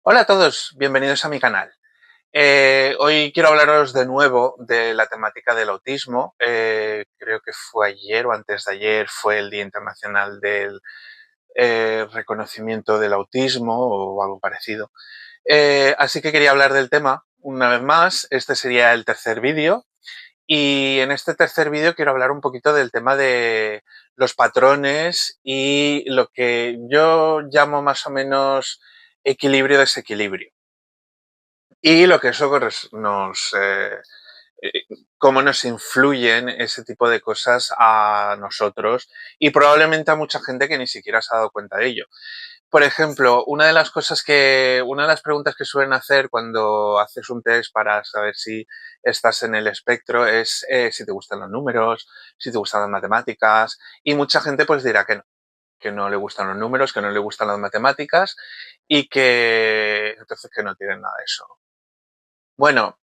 Hola a todos, bienvenidos a mi canal. Hoy quiero hablaros de nuevo de la temática del autismo. Creo que fue ayer o antes de ayer fue el Día Internacional del Reconocimiento del Autismo o algo parecido. Así que quería hablar del tema una vez más. Este sería el tercer vídeo. Y en este tercer vídeo quiero hablar un poquito del tema de los patrones y lo que yo llamo más o menos equilibrio-desequilibrio. Y lo que eso cómo nos influyen ese tipo de cosas a nosotros y probablemente a mucha gente que ni siquiera se ha dado cuenta de ello. Por ejemplo, una de las preguntas que suelen hacer cuando haces un test para saber si estás en el espectro es si te gustan los números, si te gustan las matemáticas, y mucha gente pues dirá que no le gustan los números, que no le gustan las matemáticas y que entonces que no tienen nada de eso. Bueno,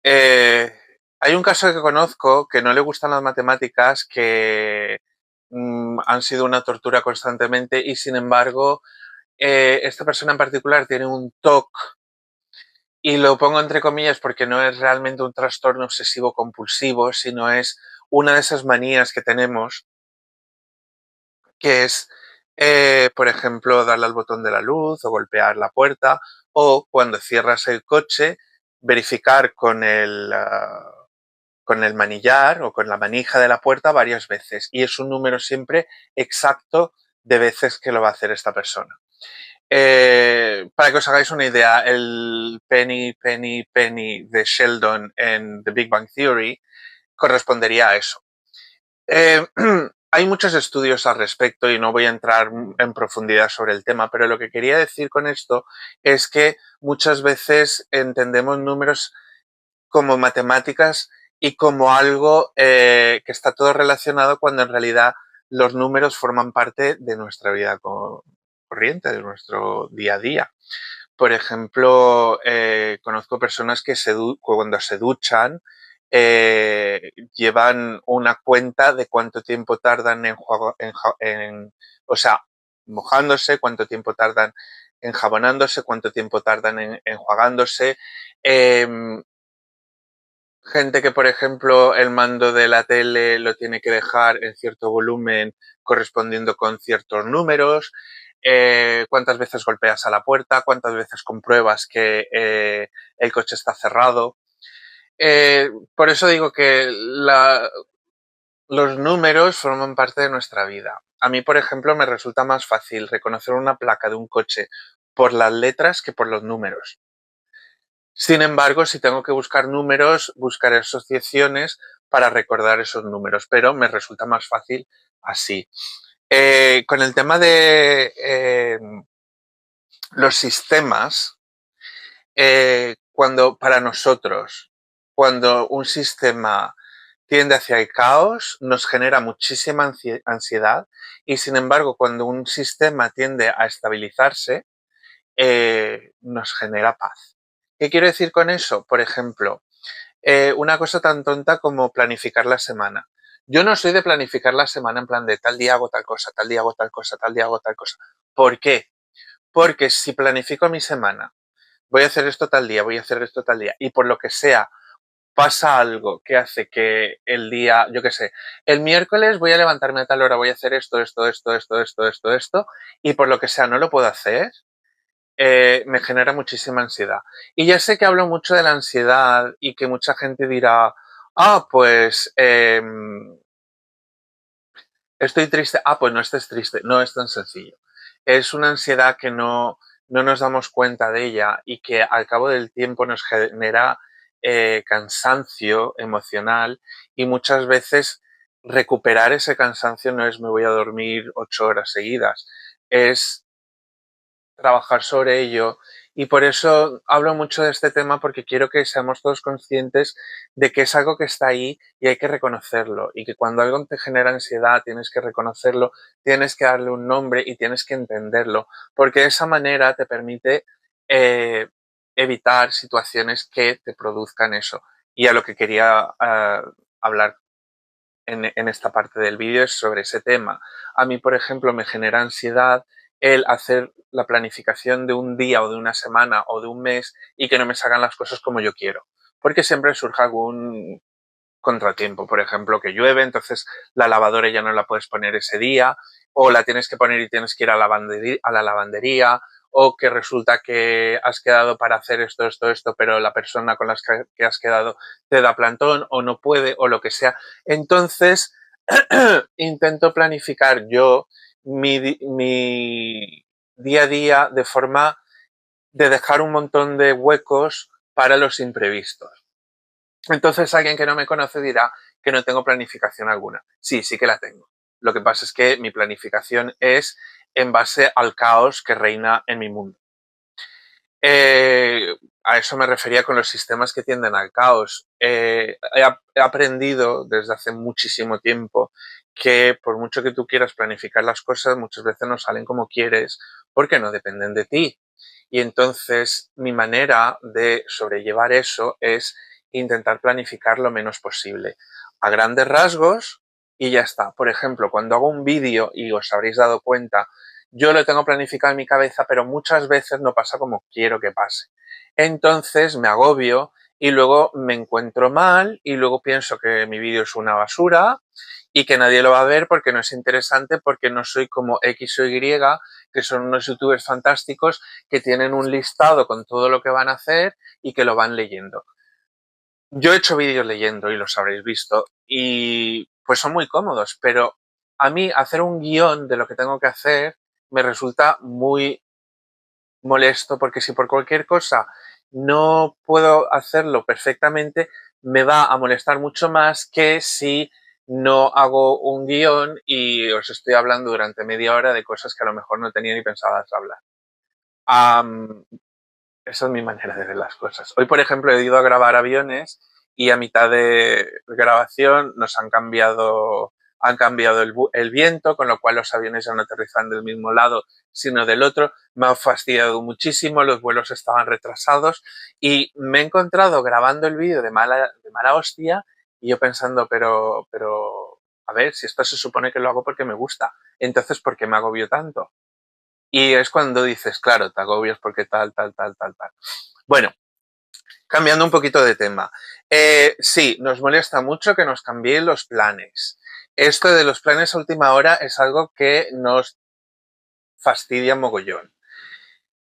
eh, hay un caso que conozco que no le gustan las matemáticas, que han sido una tortura constantemente y sin embargo esta persona en particular tiene un TOC y lo pongo entre comillas porque no es realmente un trastorno obsesivo compulsivo, sino es una de esas manías que tenemos, que es, por ejemplo, darle al botón de la luz o golpear la puerta o cuando cierras el coche, verificar con el manillar o con la manija de la puerta varias veces y es un número siempre exacto de veces que lo va a hacer esta persona. Para que os hagáis una idea, el penny, penny, penny de Sheldon en The Big Bang Theory correspondería a eso. Eh, hay muchos estudios al respecto y no voy a entrar en profundidad sobre el tema, pero lo que quería decir con esto es que muchas veces entendemos números como matemáticas y como algo que está todo relacionado cuando en realidad los números forman parte de nuestra vida corriente, de nuestro día a día. Por ejemplo, conozco personas que cuando se duchan llevan una cuenta de cuánto tiempo tardan o sea, mojándose, cuánto tiempo tardan enjabonándose, cuánto tiempo tardan en enjuagándose. Eh, Gente que, por ejemplo, el mando de la tele lo tiene que dejar en cierto volumen correspondiendo con ciertos números, cuántas veces golpeas a la puerta, cuántas veces compruebas que el coche está cerrado. Por eso digo que los números forman parte de nuestra vida. A mí, por ejemplo, me resulta más fácil reconocer una placa de un coche por las letras que por los números. Sin embargo, si tengo que buscar números, buscaré asociaciones para recordar esos números, pero me resulta más fácil así. Con el tema de los sistemas, para nosotros, cuando un sistema tiende hacia el caos, nos genera muchísima ansiedad y sin embargo, cuando un sistema tiende a estabilizarse, nos genera paz. ¿Qué quiero decir con eso? Por ejemplo, una cosa tan tonta como planificar la semana. Yo no soy de planificar la semana en plan de tal día hago tal cosa, tal día hago tal cosa, tal día hago tal cosa. ¿Por qué? Porque si planifico mi semana, voy a hacer esto tal día, voy a hacer esto tal día, y por lo que sea, pasa algo que hace que el día, yo qué sé, el miércoles voy a levantarme a tal hora, voy a hacer esto, y por lo que sea no lo puedo hacer, me genera muchísima ansiedad. Y ya sé que hablo mucho de la ansiedad y que mucha gente dirá, pues estoy triste, pues no estés triste, no es tan sencillo. Es una ansiedad que no nos damos cuenta de ella y que al cabo del tiempo nos genera cansancio emocional y muchas veces recuperar ese cansancio no es me voy a dormir 8 horas seguidas, es trabajar sobre ello y por eso hablo mucho de este tema porque quiero que seamos todos conscientes de que es algo que está ahí y hay que reconocerlo y que cuando algo te genera ansiedad tienes que reconocerlo, tienes que darle un nombre y tienes que entenderlo porque de esa manera te permite eh, evitar situaciones que te produzcan eso. Y a lo que quería hablar en esta parte del vídeo es sobre ese tema. A mí, por ejemplo, me genera ansiedad el hacer la planificación de un día o de una semana o de un mes y que no me salgan las cosas como yo quiero. Porque siempre surge algún contratiempo, por ejemplo, que llueve, entonces la lavadora ya no la puedes poner ese día, o la tienes que poner y tienes que ir a la lavandería, o que resulta que has quedado para hacer esto, pero la persona con la que has quedado te da plantón o no puede o lo que sea. Entonces, intento planificar yo mi día a día de forma de dejar un montón de huecos para los imprevistos. Entonces alguien que no me conoce dirá que no tengo planificación alguna. Sí, sí que la tengo. Lo que pasa es que mi planificación es en base al caos que reina en mi mundo. A eso me refería con los sistemas que tienden al caos. He aprendido desde hace muchísimo tiempo que por mucho que tú quieras planificar las cosas, muchas veces no salen como quieres porque no dependen de ti. Y entonces mi manera de sobrellevar eso es intentar planificar lo menos posible. A grandes rasgos y ya está. Por ejemplo, cuando hago un vídeo, y os habréis dado cuenta, yo lo tengo planificado en mi cabeza, pero muchas veces no pasa como quiero que pase. Entonces me agobio y luego me encuentro mal y luego pienso que mi vídeo es una basura y que nadie lo va a ver porque no es interesante, porque no soy como X o Y, que son unos youtubers fantásticos que tienen un listado con todo lo que van a hacer y que lo van leyendo. Yo he hecho vídeos leyendo y los habréis visto y pues son muy cómodos, pero a mí hacer un guión de lo que tengo que hacer me resulta muy molesto porque si por cualquier cosa no puedo hacerlo perfectamente, me va a molestar mucho más que si no hago un guión y os estoy hablando durante media hora de cosas que a lo mejor no tenía ni pensadas hablar. Um, Esa es mi manera de ver las cosas. Hoy, por ejemplo, he ido a grabar aviones y a mitad de grabación nos han cambiado el viento, con lo cual los aviones ya no aterrizan del mismo lado, sino del otro. Me ha fastidiado muchísimo, los vuelos estaban retrasados y me he encontrado grabando el vídeo de mala hostia y yo pensando, a ver, si esto se supone que lo hago porque me gusta, entonces, ¿por qué me agobio tanto? Y es cuando dices, claro, te agobias porque tal. Bueno, cambiando un poquito de tema. Sí, nos molesta mucho que nos cambien los planes. Esto de los planes a última hora es algo que nos fastidia mogollón.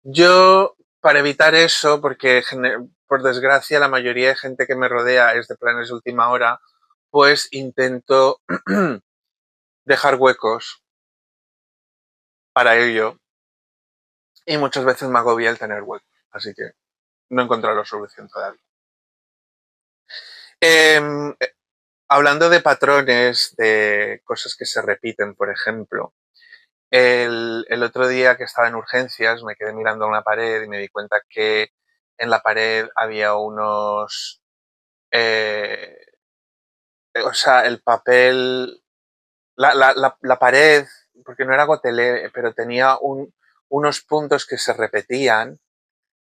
Yo, para evitar eso, porque por desgracia la mayoría de gente que me rodea es de planes de última hora, pues intento dejar huecos para ello y muchas veces me agobia el tener huecos. Así que no he encontrado la solución todavía. Eh, Hablando de patrones, de cosas que se repiten, por ejemplo, el otro día que estaba en urgencias me quedé mirando a una pared y me di cuenta que en la pared había unos... eh, o sea, el papel... La pared, porque no era gotelé, pero tenía unos puntos que se repetían.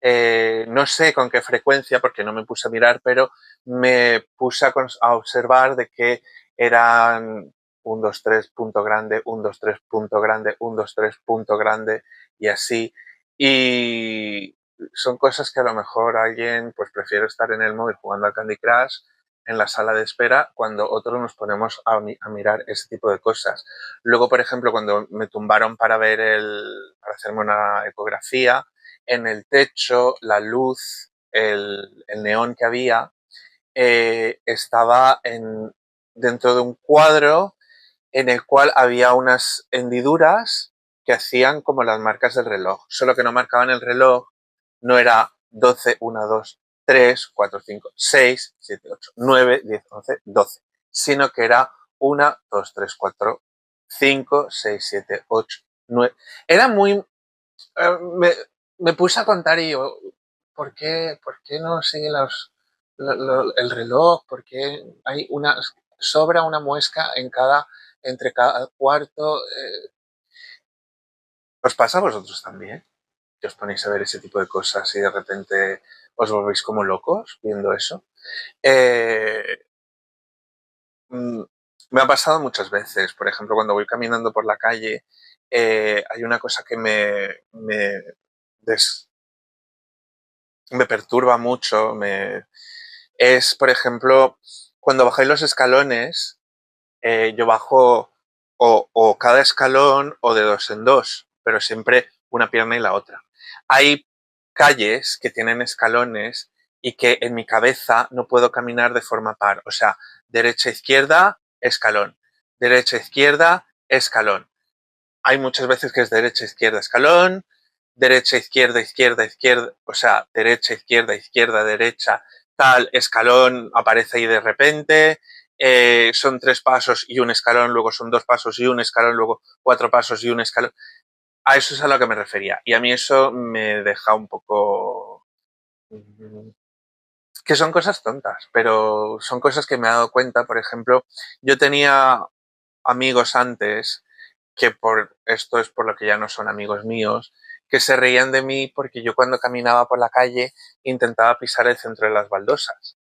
No sé con qué frecuencia, porque no me puse a mirar, pero me puse a observar de que eran 1, 2, 3, punto grande, 1, 2, 3, punto grande, 1, 2, 3, punto grande y así. Y son cosas que a lo mejor alguien pues prefiere estar en el móvil jugando al Candy Crush en la sala de espera cuando otros nos ponemos a mirar ese tipo de cosas. Luego, por ejemplo, cuando me tumbaron para para hacerme una ecografía, en el techo, la luz, el neón que había, estaba dentro de un cuadro en el cual había unas hendiduras que hacían como las marcas del reloj, solo que no marcaban el reloj, no era 12, 1, 2, 3, 4, 5, 6, 7, 8, 9, 10, 11, 12, sino que era 1, 2, 3, 4, 5, 6, 7, 8, 9. Era muy... me puse a contar y yo, por qué no sigue el reloj? ¿Por qué sobra una muesca entre cada cuarto? ¿Os pasa a vosotros también? Que os ponéis a ver ese tipo de cosas y de repente os volvéis como locos viendo eso. Eh, mm, Me ha pasado muchas veces, por ejemplo, cuando voy caminando por la calle hay una cosa que des- me perturba mucho, es, por ejemplo, cuando bajáis los escalones, yo bajo o cada escalón o de dos en dos, pero siempre una pierna y la otra. Hay calles que tienen escalones y que en mi cabeza no puedo caminar de forma par. O sea, derecha, izquierda, escalón. Derecha, izquierda, escalón. Hay muchas veces que es derecha, izquierda, escalón, derecha, izquierda, izquierda, izquierda, o sea, derecha, izquierda, izquierda, derecha, tal, escalón aparece ahí de repente, son 3 pasos y un escalón, luego son 2 pasos y un escalón, luego 4 pasos y un escalón. A eso es a lo que me refería. Y a mí eso me deja un poco... que son cosas tontas, pero son cosas que me he dado cuenta. Por ejemplo, yo tenía amigos antes que por esto es por lo que ya no son amigos míos, que se reían de mí porque yo cuando caminaba por la calle intentaba pisar el centro de las baldosas.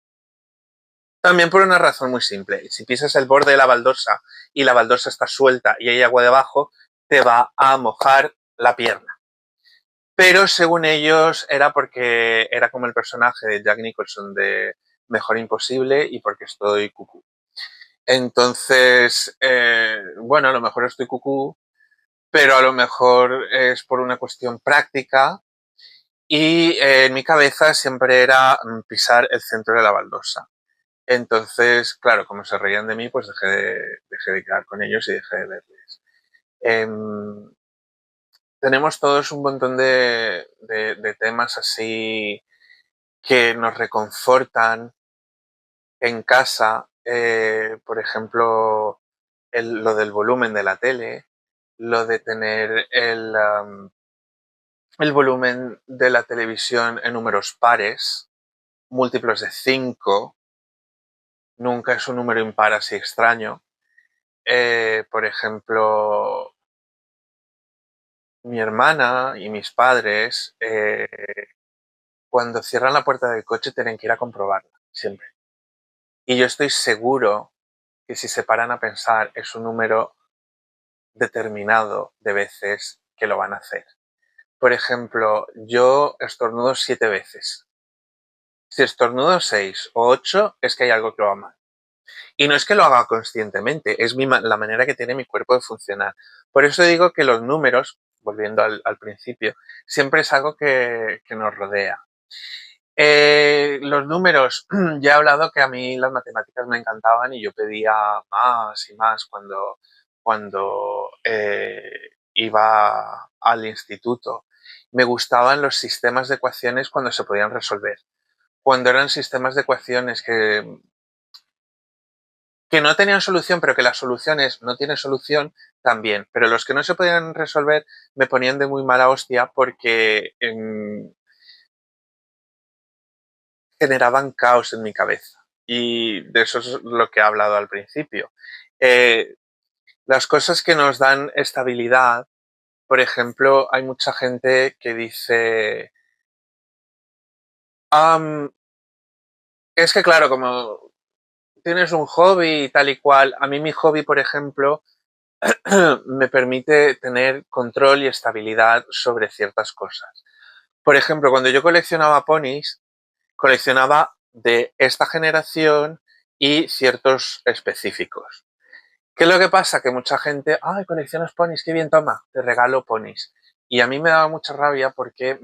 También por una razón muy simple. Si pisas el borde de la baldosa y la baldosa está suelta y hay agua debajo, te va a mojar la pierna. Pero según ellos era porque era como el personaje de Jack Nicholson de Mejor Imposible y porque estoy cucú. Entonces, bueno, a lo mejor estoy cucú, pero a lo mejor es por una cuestión práctica y en mi cabeza siempre era pisar el centro de la baldosa. Entonces, claro, como se reían de mí, pues dejé de quedar con ellos y dejé de verles. Em, tenemos todos un montón de temas así que nos reconfortan en casa. Por ejemplo, lo del volumen de la tele, lo de tener el volumen de la televisión en números pares, múltiplos de 5, nunca es un número impar así extraño. Por ejemplo, mi hermana y mis padres, cuando cierran la puerta del coche tienen que ir a comprobarla, siempre. Y yo estoy seguro que si se paran a pensar es un número determinado de veces que lo van a hacer. Por ejemplo, yo estornudo 7 veces. Si estornudo 6 o 8 es que hay algo que va mal. Y no es que lo haga conscientemente, es la manera que tiene mi cuerpo de funcionar. Por eso digo que los números, volviendo al principio, siempre es algo que nos rodea. Los números, ya he hablado que a mí las matemáticas me encantaban y yo pedía más y más cuando iba al instituto. Me gustaban los sistemas de ecuaciones cuando se podían resolver. Cuando eran sistemas de ecuaciones que no tenían solución, pero que las soluciones no tienen solución, también. Pero los que no se podían resolver me ponían de muy mala hostia porque generaban caos en mi cabeza. Y de eso es lo que he hablado al principio. Eh, las cosas que nos dan estabilidad, por ejemplo, hay mucha gente que dice, es que claro, como tienes un hobby y tal y cual, a mí mi hobby, por ejemplo, me permite tener control y estabilidad sobre ciertas cosas. Por ejemplo, cuando yo coleccionaba ponis, coleccionaba de esta generación y ciertos específicos. ¿Qué es lo que pasa? Que mucha gente, ay, coleccionas ponis, qué bien, toma, te regalo ponis. Y a mí me daba mucha rabia porque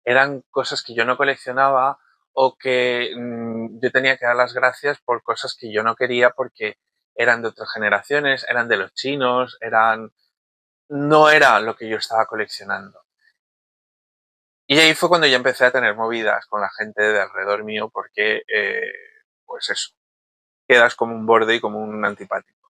eran cosas que yo no coleccionaba o que yo tenía que dar las gracias por cosas que yo no quería porque eran de otras generaciones, eran de los chinos, no era lo que yo estaba coleccionando. Y ahí fue cuando ya empecé a tener movidas con la gente de alrededor mío porque, pues eso, quedas como un borde y como un antipático.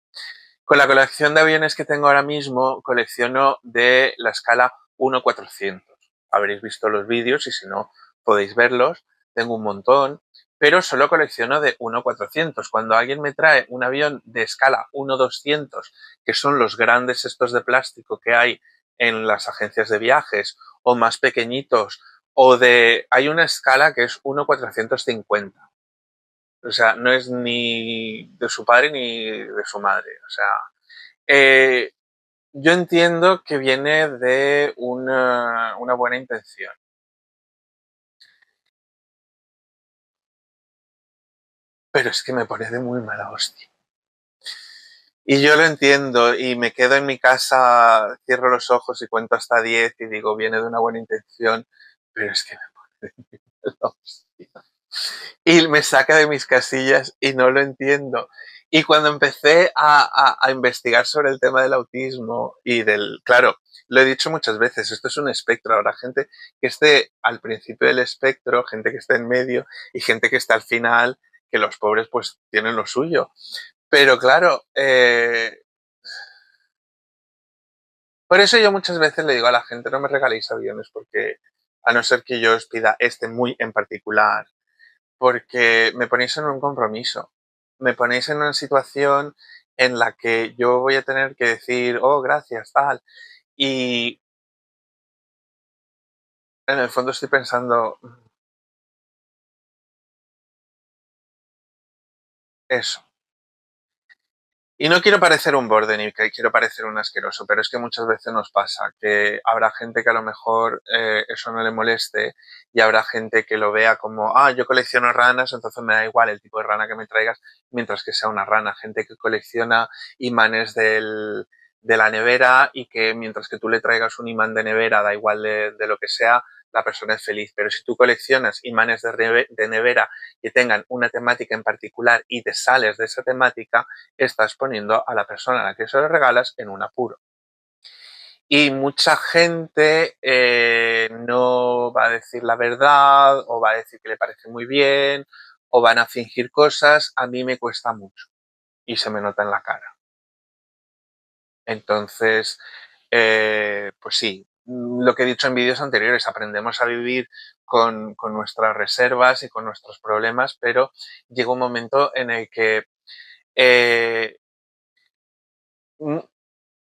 Con la colección de aviones que tengo ahora mismo, colecciono de la escala 1-400. Habréis visto los vídeos y si no, podéis verlos. Tengo un montón, pero solo colecciono de 1-400. Cuando alguien me trae un avión de escala 1-200, que son los grandes estos de plástico que hay en las agencias de viajes, o más pequeñitos, hay una escala que es 1-450. O sea, no es ni de su padre ni de su madre. O sea, yo entiendo que viene de una buena intención, pero es que me pone de muy mala hostia. Y yo lo entiendo y me quedo en mi casa, cierro los ojos y cuento hasta 10 y digo, viene de una buena intención, pero es que me pone de muy mala hostia. Y me saca de mis casillas y no lo entiendo. Y cuando empecé a investigar sobre el tema del autismo y del, claro, lo he dicho muchas veces, esto es un espectro, habrá gente que esté al principio del espectro, gente que esté en medio y gente que está al final, que los pobres pues tienen lo suyo. Pero claro, por eso yo muchas veces le digo a la gente, no me regaléis aviones porque a no ser que yo os pida este muy en particular, porque me ponéis en un compromiso, me ponéis en una situación en la que yo voy a tener que decir, oh, gracias, tal. Y en el fondo estoy pensando eso. Y no quiero parecer un borde ni que quiero parecer un asqueroso, pero es que muchas veces nos pasa que habrá gente que a lo mejor eso no le moleste y habrá gente que lo vea como, ah, yo colecciono ranas, entonces me da igual el tipo de rana que me traigas, mientras que sea una rana. Gente que colecciona imanes de la nevera y que mientras que tú le traigas un imán de nevera, da igual de lo que sea, la persona es feliz. Pero si tú coleccionas imanes de nevera que tengan una temática en particular y te sales de esa temática, estás poniendo a la persona a la que se lo regalas en un apuro. Y mucha gente no va a decir la verdad o va a decir que le parece muy bien o van a fingir cosas. A mí me cuesta mucho y se me nota en la cara. Entonces, pues sí, lo que he dicho en vídeos anteriores, aprendemos a vivir con nuestras reservas y con nuestros problemas, pero llega un momento en el que eh,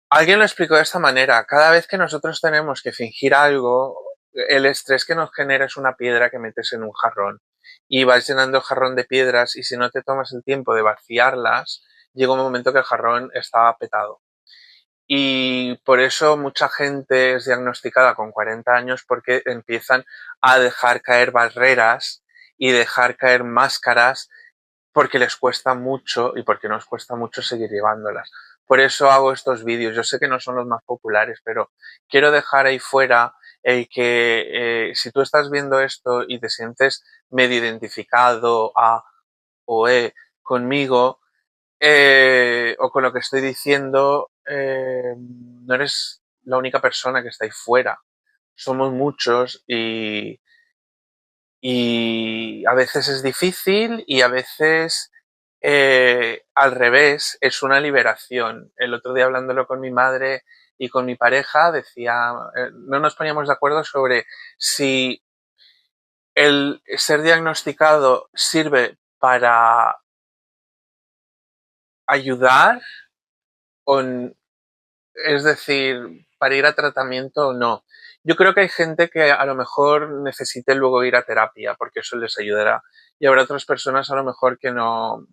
alguien lo explicó de esta manera. Cada vez que nosotros tenemos que fingir algo, el estrés que nos genera es una piedra que metes en un jarrón. Y vas llenando el jarrón de piedras y si no te tomas el tiempo de vaciarlas, llega un momento que el jarrón está petado. Y por eso mucha gente es diagnosticada con 40 años porque empiezan a dejar caer barreras y dejar caer máscaras porque les cuesta mucho y porque nos cuesta mucho seguir llevándolas. Por eso hago estos vídeos. Yo sé que no son los más populares, pero quiero dejar ahí fuera el que si tú estás viendo esto y te sientes medio identificado a o conmigo o con lo que estoy diciendo, no eres la única persona que está ahí fuera. Somos muchos y a veces es difícil y a veces al revés es una liberación. El otro día hablándolo con mi madre y con mi pareja decía, no nos poníamos de acuerdo sobre si el ser diagnosticado sirve para ayudar o, es decir, para ir a tratamiento o no. Yo creo que hay gente que a lo mejor necesite luego ir a terapia porque eso les ayudará. Y habrá otras personas a lo mejor que no,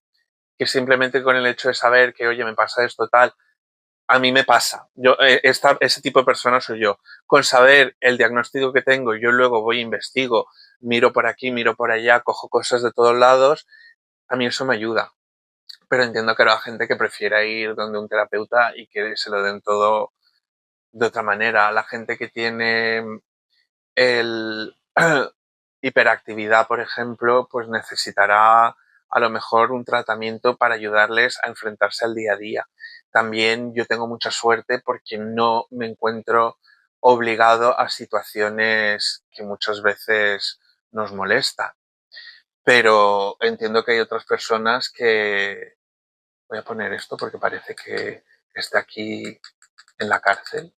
que simplemente con el hecho de saber que, oye, me pasa esto tal, a mí me pasa. Yo, ese tipo de persona soy yo. Con saber el diagnóstico que tengo, yo luego voy, investigo, miro por aquí, miro por allá, cojo cosas de todos lados, a mí eso me ayuda. Pero entiendo que habrá gente que prefiera ir donde un terapeuta y que se lo den todo de otra manera. La gente que tiene el hiperactividad, por ejemplo, pues necesitará a lo mejor un tratamiento para ayudarles a enfrentarse al día a día. También yo tengo mucha suerte porque no me encuentro obligado a situaciones que muchas veces nos molestan. Pero entiendo que hay otras personas que... Voy a poner esto porque parece que está aquí en la cárcel.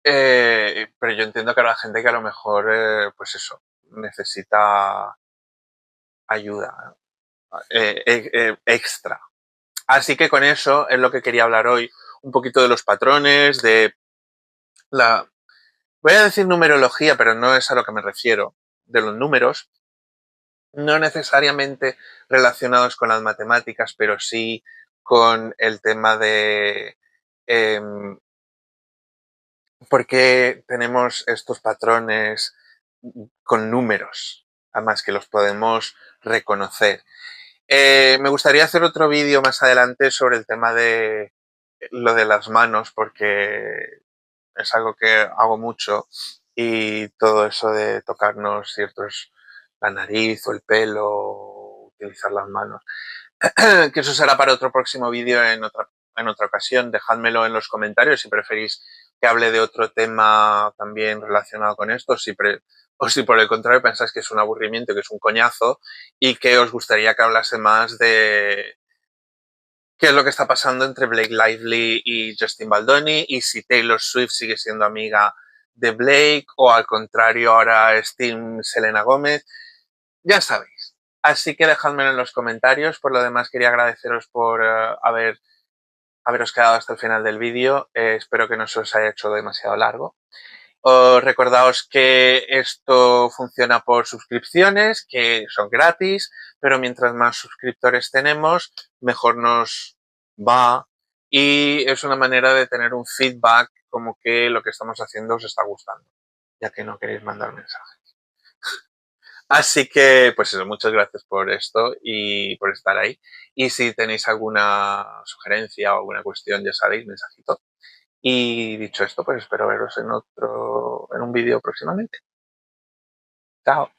Pero yo entiendo que habrá gente que a lo mejor, pues eso, necesita ayuda extra. Así que con eso es lo que quería hablar hoy, un poquito de los patrones, de la... Voy a decir numerología, pero no es a lo que me refiero, de los números, no necesariamente relacionados con las matemáticas, pero sí con el tema de por qué tenemos estos patrones con números, además que los podemos reconocer. Me gustaría hacer otro vídeo más adelante sobre el tema de lo de las manos, porque es algo que hago mucho y todo eso de tocarnos ciertos, la nariz o el pelo, utilizar las manos. Que eso será para otro próximo vídeo en otra ocasión. Dejádmelo en los comentarios si preferís que hable de otro tema también relacionado con esto, o si por el contrario pensáis que es un aburrimiento, que es un coñazo y que os gustaría que hablase más de qué es lo que está pasando entre Blake Lively y Justin Baldoni y si Taylor Swift sigue siendo amiga de Blake o al contrario ahora es Team Selena Gómez. Ya sabéis. Así que dejádmelo en los comentarios. Por lo demás, quería agradeceros por haberos quedado hasta el final del vídeo. Espero que no se os haya hecho demasiado largo. Recordaos que esto funciona por suscripciones, que son gratis, pero mientras más suscriptores tenemos, mejor nos va. Y es una manera de tener un feedback como que lo que estamos haciendo os está gustando, ya que no queréis mandar mensajes. Así que, pues eso, muchas gracias por esto y por estar ahí. Y si tenéis alguna sugerencia o alguna cuestión, ya sabéis, mensajito. Y dicho esto, pues espero veros en un vídeo próximamente. Chao.